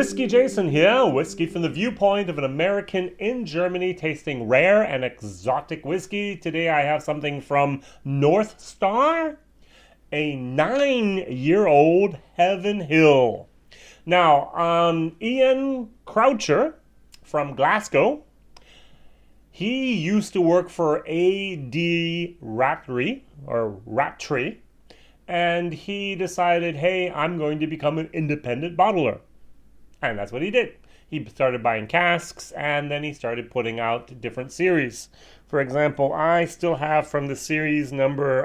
WhiskyJason here, whiskey from the viewpoint of an American in Germany tasting rare and exotic whiskey. Today I have something from North Star, a 9-year-old Heaven Hill. Now, Ian Croucher from Glasgow, he used to work for A.D. Rattray, and he decided, hey, I'm going to become an independent bottler. And that's what he did. He started buying casks, and then he started putting out different series. For example, I still have from the series number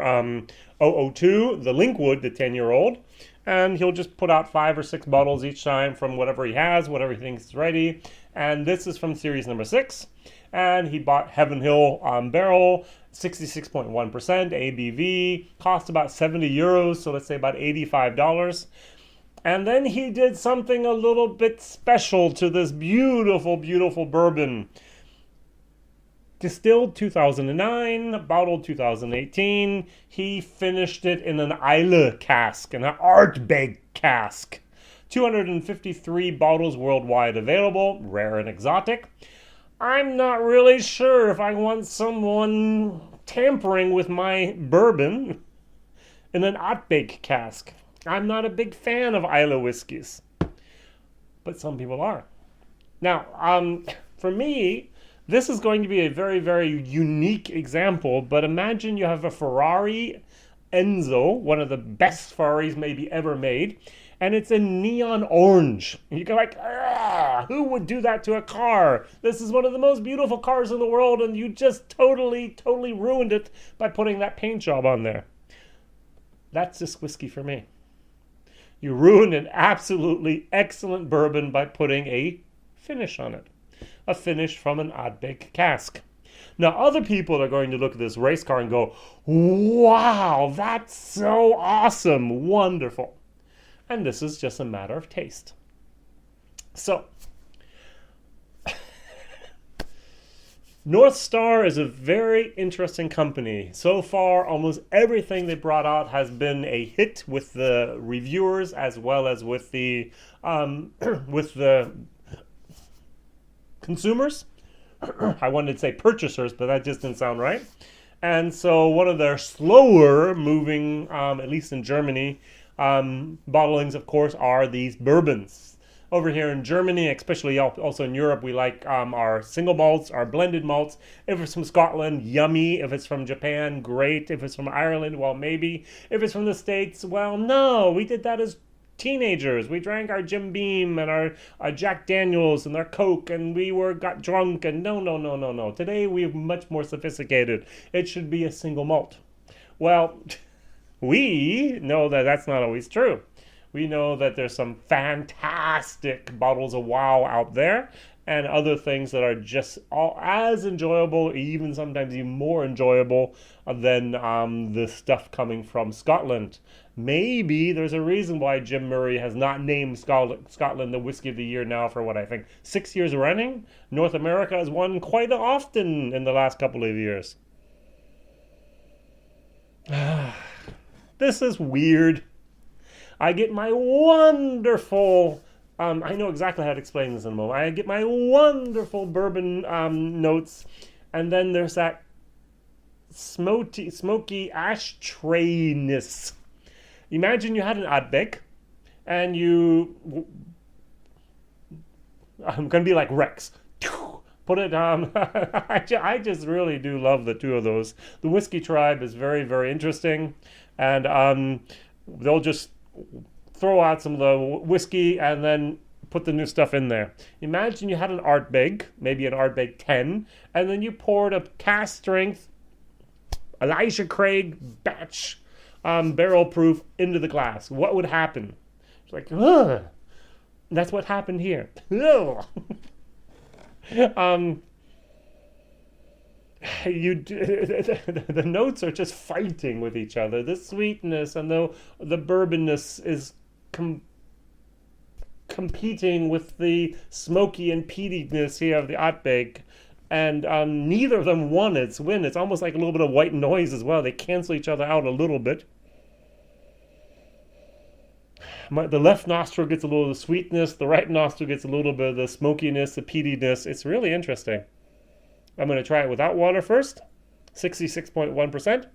002, the Linkwood, the 10-year-old. And he'll just put out 5 or 6 bottles each time from whatever he has, whatever he thinks is ready. And this is from series number 6. And he bought Heaven Hill barrel, 66.1% ABV, cost about 70 euros, so let's say about $85. And then he did something a little bit special to this beautiful, beautiful bourbon. Distilled 2009, bottled 2018. He finished it in an Islay cask, an Ardbeg cask. 253 bottles worldwide available, rare and exotic. I'm not really sure if I want someone tampering with my bourbon in an Ardbeg cask. I'm not a big fan of Islay whiskeys, but some people are. Now, for me, this is going to be a very, very unique example, but imagine you have a Ferrari Enzo, one of the best Ferraris maybe ever made, and it's in neon orange. And you go like, who would do that to a car? This is one of the most beautiful cars in the world, and you just totally, totally ruined it by putting that paint job on there. That's this whiskey for me. You ruined an absolutely excellent bourbon by putting a finish on it. A finish from an Ardbeg cask. Now, other people are going to look at this race car and go, wow, that's so awesome, wonderful. And this is just a matter of taste. So, North Star is a very interesting company. So far, almost everything they brought out has been a hit with the reviewers as well as with the consumers. I wanted to say purchasers, but that just didn't sound right. And so one of their slower moving, at least in Germany, bottlings, of course, are these bourbons. Over here in Germany, especially also in Europe, we like our single malts, our blended malts. If it's from Scotland, yummy. If it's from Japan, great. If it's from Ireland, well, maybe. If it's from the States, well, no. We did that as teenagers. We drank our Jim Beam and our Jack Daniels and our Coke, and we got drunk, and no. Today, we're much more sophisticated. It should be a single malt. Well, we know that that's not always true. We know that there's some fantastic bottles of WOW out there and other things that are just as enjoyable, even sometimes even more enjoyable than the stuff coming from Scotland. Maybe there's a reason why Jim Murray has not named Scotland the Whiskey of the Year now for what I think 6 years running. North America has won quite often in the last couple of years. This is weird. I get my wonderful, I know exactly how to explain this in a moment. I get my wonderful bourbon notes, and then there's that smoky ashtrayness. Imagine you had an Ardbeg, and I'm going to be like Rex. Put it on. I just really do love the two of those. The Whiskey Tribe is very, very interesting, and they'll just throw out some of the whiskey and then put the new stuff in there. Imagine you had an Ardbeg, maybe an Ardbeg 10, and then you poured a cask strength Elijah Craig batch barrel proof into the glass. What would happen? It's like, ugh. That's what happened here. Ugh. The notes are just fighting with each other. The sweetness and the bourbonness is competing with the smoky and peatiness here of the Ardbeg, and neither of them win. It's almost like a little bit of white noise as well. They cancel each other out a little bit. the left nostril gets a little of the sweetness, the right nostril gets a little bit of the smokiness, the peatiness. It's really interesting. I'm going to try it without water first. 66.1%.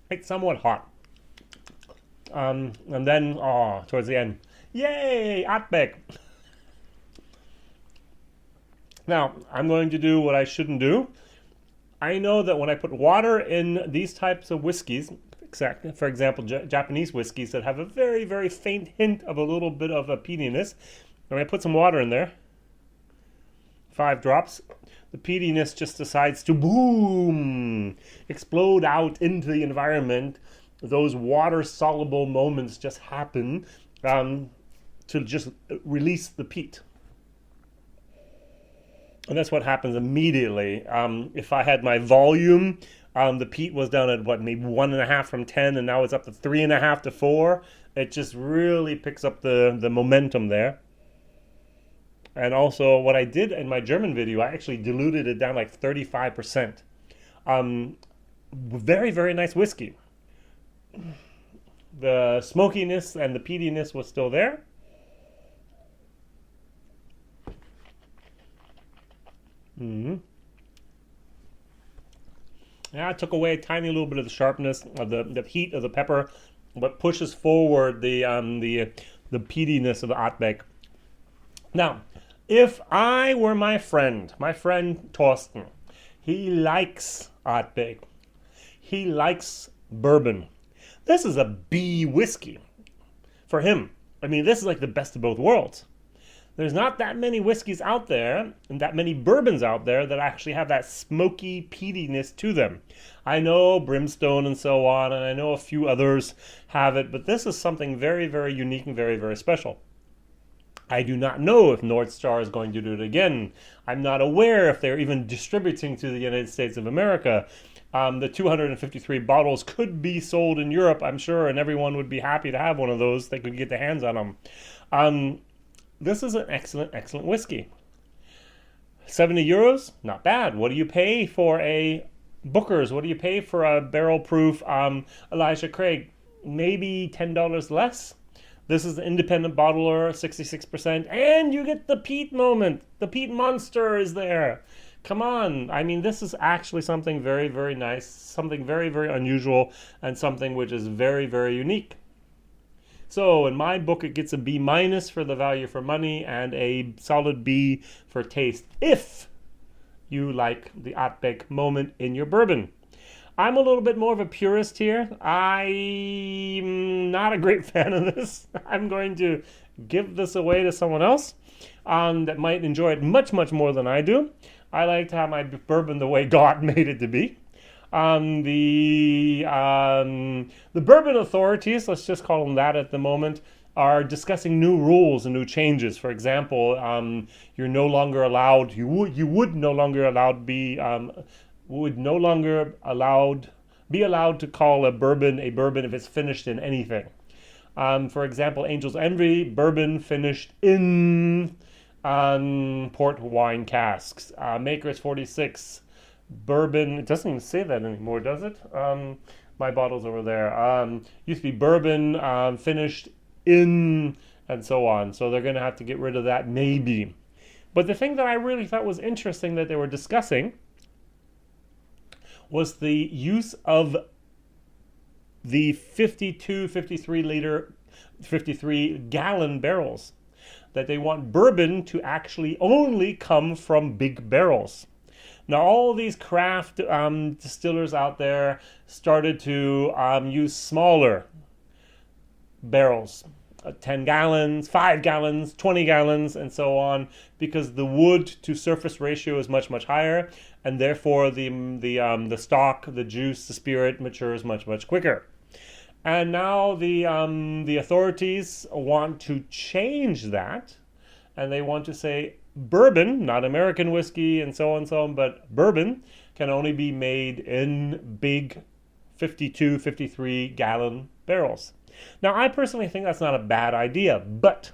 It's somewhat hot. And then, towards the end, yay, Ardbeg. Now, I'm going to do what I shouldn't do. I know that when I put water in these types of whiskeys, for example, Japanese whiskeys that have a very, very faint hint of a little bit of a peatiness, when I put some water in there, 5 drops, the peatiness just decides to boom, explode out into the environment. Those water-soluble moments just happen to just release the peat. And that's what happens immediately. If I had my volume, the peat was down at what, maybe 1.5 from 10, and now it's up to 3.5 to 4. It just really picks up the momentum there. And also, what I did in my German video, I actually diluted it down like 35%. Very, very nice whiskey. The smokiness and the peatiness was still there. Yeah, I took away a tiny little bit of the sharpness of the heat of the pepper, but pushes forward the peatiness of the Ardbeg. Now, if I were my friend Torsten, he likes Ardbeg. He likes bourbon. This is a B whiskey for him. I mean, this is like the best of both worlds. There's not that many whiskeys out there and that many bourbons out there that actually have that smoky peatiness to them. I know Brimstone and so on, and I know a few others have it, but this is something very, very unique and very, very special. I do not know if North Star is going to do it again. I'm not aware if they're even distributing to the United States of America. The 253 bottles could be sold in Europe, I'm sure, and everyone would be happy to have one of those. They could get their hands on them. This is an excellent, excellent whiskey. 70 euros, not bad. What do you pay for a Booker's? What do you pay for a barrel proof Elijah Craig? Maybe $10 less. This is an independent bottler, 66%, and you get the peat moment. The peat monster is there. Come on. I mean, this is actually something very, very nice, something very, very unusual, and something which is very, very unique. So in my book, it gets a B- for the value for money and a solid B for taste, if you like the Ardbeg moment in your bourbon. I'm a little bit more of a purist here. I'm not a great fan of this. I'm going to give this away to someone else that might enjoy it much, much more than I do. I like to have my bourbon the way God made it to be. The bourbon authorities, let's just call them that at the moment, are discussing new rules and new changes. For example, you're no longer allowed. You would no longer allowed be allowed to call a bourbon if it's finished in anything. For example, Angel's Envy bourbon finished in port wine casks. Maker's 46 bourbon. It doesn't even say that anymore, does it? My bottle's over there. Used to be bourbon finished in, and so on. So they're going to have to get rid of that, maybe. But the thing that I really thought was interesting that they were discussing was the use of the 52, 53 liter, 53 gallon barrels. That they want bourbon to actually only come from big barrels. Now, all these craft distillers out there started to use smaller barrels, 10 gallons, 5 gallons, 20 gallons, and so on, because the wood to surface ratio is much, much higher, and therefore the stock, the juice, the spirit matures much, much quicker. And now the authorities want to change that, and they want to say bourbon, not American whiskey and so on, but bourbon can only be made in big 52, 53 gallon barrels. Now, I personally think that's not a bad idea, but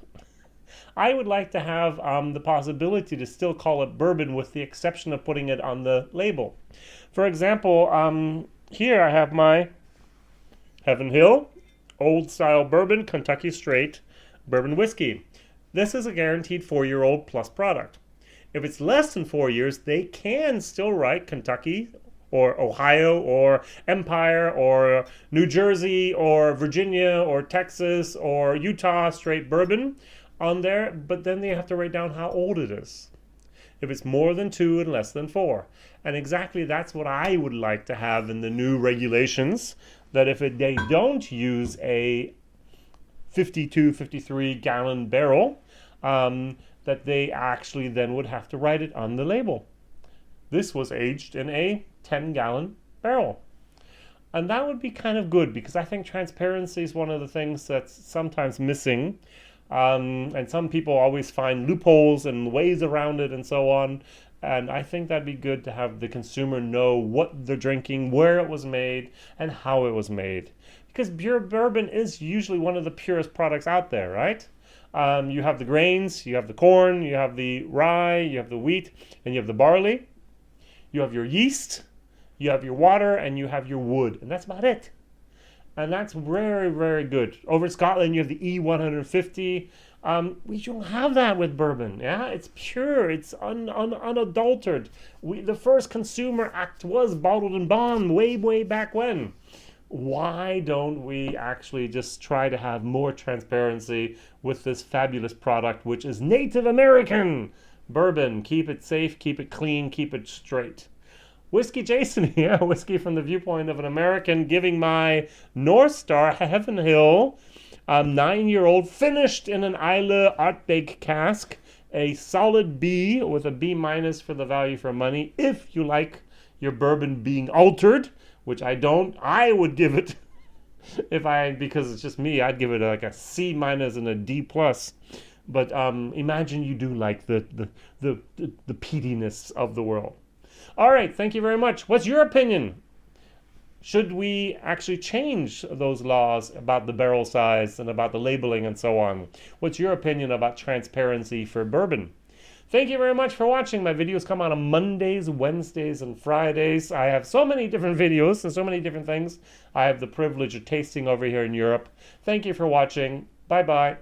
I would like to have the possibility to still call it bourbon with the exception of putting it on the label. For example, here I have my Heaven Hill Old Style Bourbon Kentucky Straight Bourbon Whiskey. This is a guaranteed 4-year-old plus product. If it's less than 4 years, they can still write Kentucky or Ohio or Empire or New Jersey or Virginia or Texas or Utah straight bourbon on there, but then they have to write down how old it is. If it's more than 2 and less than 4. And exactly that's what I would like to have in the new regulations, that if they don't use a 52, 53 gallon barrel, that they actually then would have to write it on the label. This was aged in a 10-gallon barrel. And that would be kind of good, because I think transparency is one of the things that's sometimes missing. And some people always find loopholes and ways around it and so on. And I think that'd be good to have the consumer know what they're drinking, where it was made, and how it was made. Because pure bourbon is usually one of the purest products out there, right? You have the grains, you have the corn, you have the rye, you have the wheat, and you have the barley. You have your yeast, you have your water, and you have your wood. And that's about it. And that's very, very good. Over in Scotland, you have the E150. We don't have that with bourbon. Yeah, it's pure. It's unadulterated. The first Consumer Act was bottled and bond way, way back when. Why don't we actually just try to have more transparency with this fabulous product, which is Native American bourbon? Keep it safe, keep it clean, keep it straight. WhiskyJason here, whiskey from the viewpoint of an American, giving my North Star Heaven Hill 9-year-old finished in an Islay Ardbeg cask, a solid B with a B minus for the value for money. If you like your bourbon being altered, which I don't, I would give it, because it's just me, I'd give it like a C minus and a D plus. But imagine you do like the peatiness of the world. All right, thank you very much. What's your opinion? Should we actually change those laws about the barrel size and about the labeling and so on? What's your opinion about transparency for bourbon? Thank you very much for watching. My videos come out on Mondays, Wednesdays, and Fridays. I have so many different videos and so many different things I have the privilege of tasting over here in Europe. Thank you for watching. Bye-bye.